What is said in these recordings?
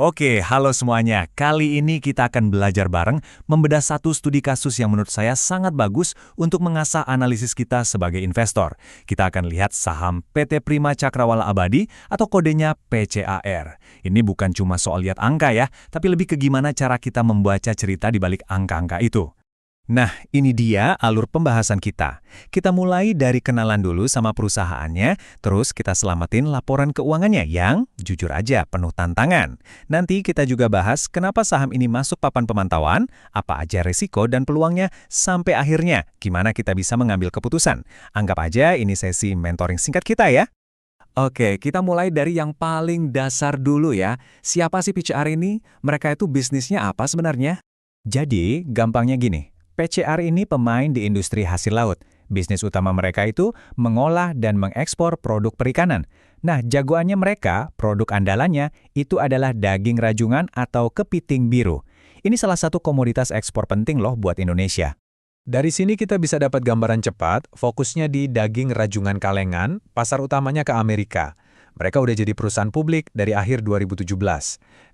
Oke, halo semuanya. Kali ini kita akan belajar bareng membedah satu studi kasus yang menurut saya sangat bagus untuk mengasah analisis kita sebagai investor. Kita akan lihat saham PT Prima Cakrawala Abadi atau kodenya PCAR. Ini bukan cuma soal lihat angka ya, tapi lebih ke gimana cara kita membaca cerita di balik angka-angka itu. Nah, ini dia alur pembahasan kita. Kita mulai dari kenalan dulu sama perusahaannya, terus kita selamatin laporan keuangannya yang, jujur aja, penuh tantangan. Nanti kita juga bahas kenapa saham ini masuk papan pemantauan, apa aja risiko dan peluangnya, sampai akhirnya gimana kita bisa mengambil keputusan. Anggap aja ini sesi mentoring singkat kita ya. Oke, kita mulai dari yang paling dasar dulu ya. Siapa sih PCAR ini? Mereka itu bisnisnya apa sebenarnya? Jadi, gampangnya gini. PCAR ini pemain di industri hasil laut. Bisnis utama mereka itu mengolah dan mengekspor produk perikanan. Nah, jagoannya mereka, produk andalannya, itu adalah daging rajungan atau kepiting biru. Ini salah satu komoditas ekspor penting loh buat Indonesia. Dari sini kita bisa dapat gambaran cepat, fokusnya di daging rajungan kalengan, pasar utamanya ke Amerika. Mereka udah jadi perusahaan publik dari akhir 2017.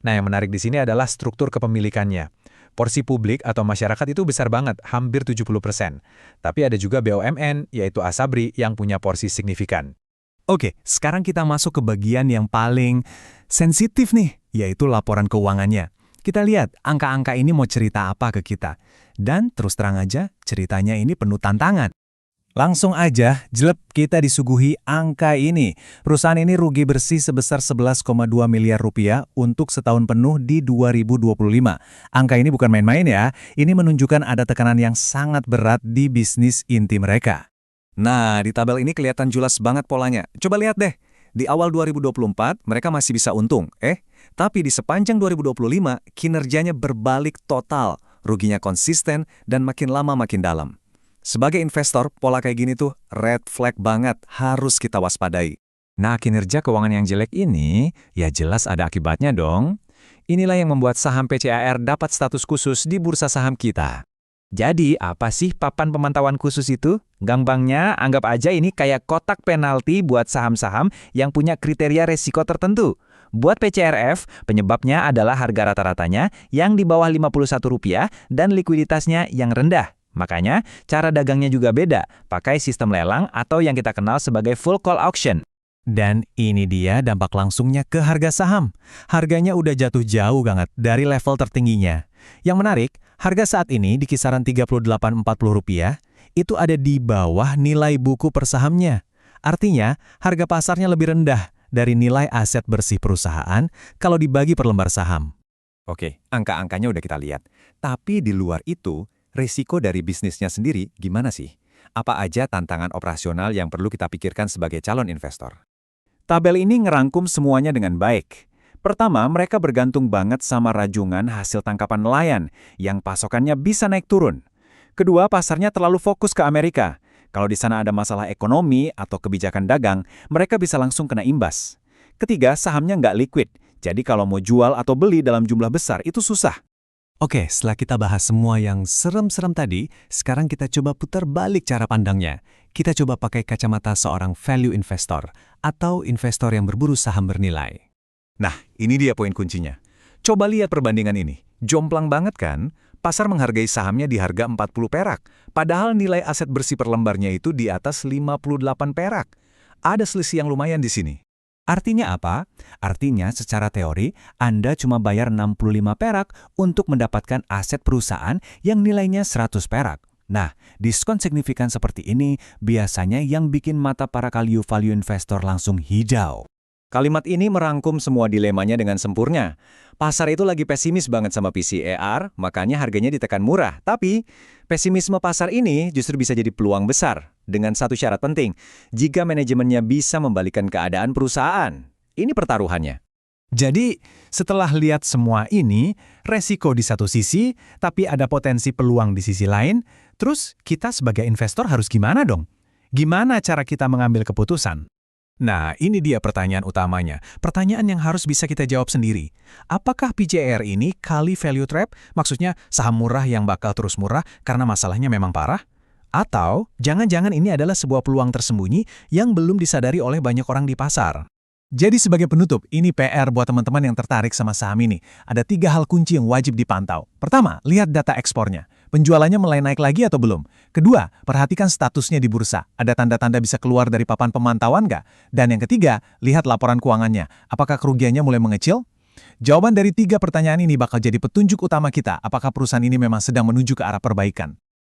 Nah, yang menarik di sini adalah struktur kepemilikannya. Porsi publik atau masyarakat itu besar banget, hampir 70%. Tapi ada juga BUMN, yaitu Asabri, yang punya porsi signifikan. Oke, sekarang kita masuk ke bagian yang paling sensitif nih, yaitu laporan keuangannya. Kita lihat angka-angka ini mau cerita apa ke kita. Dan terus terang aja, ceritanya ini penuh tantangan. Langsung aja, jelep kita disuguhi angka ini. Perusahaan ini rugi bersih sebesar 11,2 miliar rupiah untuk setahun penuh di 2025. Angka ini bukan main-main ya, ini menunjukkan ada tekanan yang sangat berat di bisnis inti mereka. Nah, di tabel ini kelihatan jelas banget polanya. Coba lihat deh, di awal 2024 mereka masih bisa untung, tapi di sepanjang 2025 kinerjanya berbalik total, ruginya konsisten dan makin lama makin dalam. Sebagai investor, pola kayak gini tuh red flag banget, harus kita waspadai. Nah, kinerja keuangan yang jelek ini, ya jelas ada akibatnya dong. Inilah yang membuat saham PCAR dapat status khusus di bursa saham kita. Jadi, apa sih papan pemantauan khusus itu? Gampangnya, anggap aja ini kayak kotak penalti buat saham-saham yang punya kriteria resiko tertentu. Buat PCRF, penyebabnya adalah harga rata-ratanya yang di bawah Rp51 dan likuiditasnya yang rendah. Makanya, cara dagangnya juga beda, pakai sistem lelang atau yang kita kenal sebagai full call auction. Dan ini dia dampak langsungnya ke harga saham. Harganya udah jatuh jauh banget dari level tertingginya. Yang menarik, harga saat ini di kisaran Rp38,40, itu ada di bawah nilai buku per sahamnya. Artinya, harga pasarnya lebih rendah dari nilai aset bersih perusahaan kalau dibagi per lembar saham. Oke, angka-angkanya udah kita lihat. Tapi di luar itu, risiko dari bisnisnya sendiri gimana sih? Apa aja tantangan operasional yang perlu kita pikirkan sebagai calon investor? Tabel ini ngerangkum semuanya dengan baik. Pertama, mereka bergantung banget sama rajungan hasil tangkapan nelayan yang pasokannya bisa naik turun. Kedua, pasarnya terlalu fokus ke Amerika. Kalau di sana ada masalah ekonomi atau kebijakan dagang, mereka bisa langsung kena imbas. Ketiga, sahamnya nggak liquid. Jadi kalau mau jual atau beli dalam jumlah besar itu susah. Oke, setelah kita bahas semua yang serem-serem tadi, sekarang kita coba putar balik cara pandangnya. Kita coba pakai kacamata seorang value investor atau investor yang berburu saham bernilai. Nah, ini dia poin kuncinya. Coba lihat perbandingan ini. Jomplang banget kan? Pasar menghargai sahamnya di harga 40 perak, padahal nilai aset bersih per lembarnya itu di atas 58 perak. Ada selisih yang lumayan di sini. Artinya apa? Artinya secara teori, Anda cuma bayar 65 perak untuk mendapatkan aset perusahaan yang nilainya 100 perak. Nah, diskon signifikan seperti ini biasanya yang bikin mata para value investor langsung hijau. Kalimat ini merangkum semua dilemanya dengan sempurna. Pasar itu lagi pesimis banget sama PCAR, makanya harganya ditekan murah. Tapi, pesimisme pasar ini justru bisa jadi peluang besar. Dengan satu syarat penting, jika manajemennya bisa membalikan keadaan perusahaan. Ini pertaruhannya. Jadi, setelah lihat semua ini, resiko di satu sisi, tapi ada potensi peluang di sisi lain, terus kita sebagai investor harus gimana dong? Gimana cara kita mengambil keputusan? Nah, ini dia pertanyaan utamanya. Pertanyaan yang harus bisa kita jawab sendiri. Apakah PCAR ini kali value trap? Maksudnya saham murah yang bakal terus murah karena masalahnya memang parah? Atau jangan-jangan ini adalah sebuah peluang tersembunyi yang belum disadari oleh banyak orang di pasar? Jadi sebagai penutup, ini PR buat teman-teman yang tertarik sama saham ini. Ada 3 hal kunci yang wajib dipantau. Pertama, lihat data ekspornya. Penjualannya mulai naik lagi atau belum? Kedua, perhatikan statusnya di bursa. Ada tanda-tanda bisa keluar dari papan pemantauan nggak? Dan yang ketiga, lihat laporan keuangannya. Apakah kerugiannya mulai mengecil? Jawaban dari 3 pertanyaan ini bakal jadi petunjuk utama kita apakah perusahaan ini memang sedang menuju ke arah perbaikan.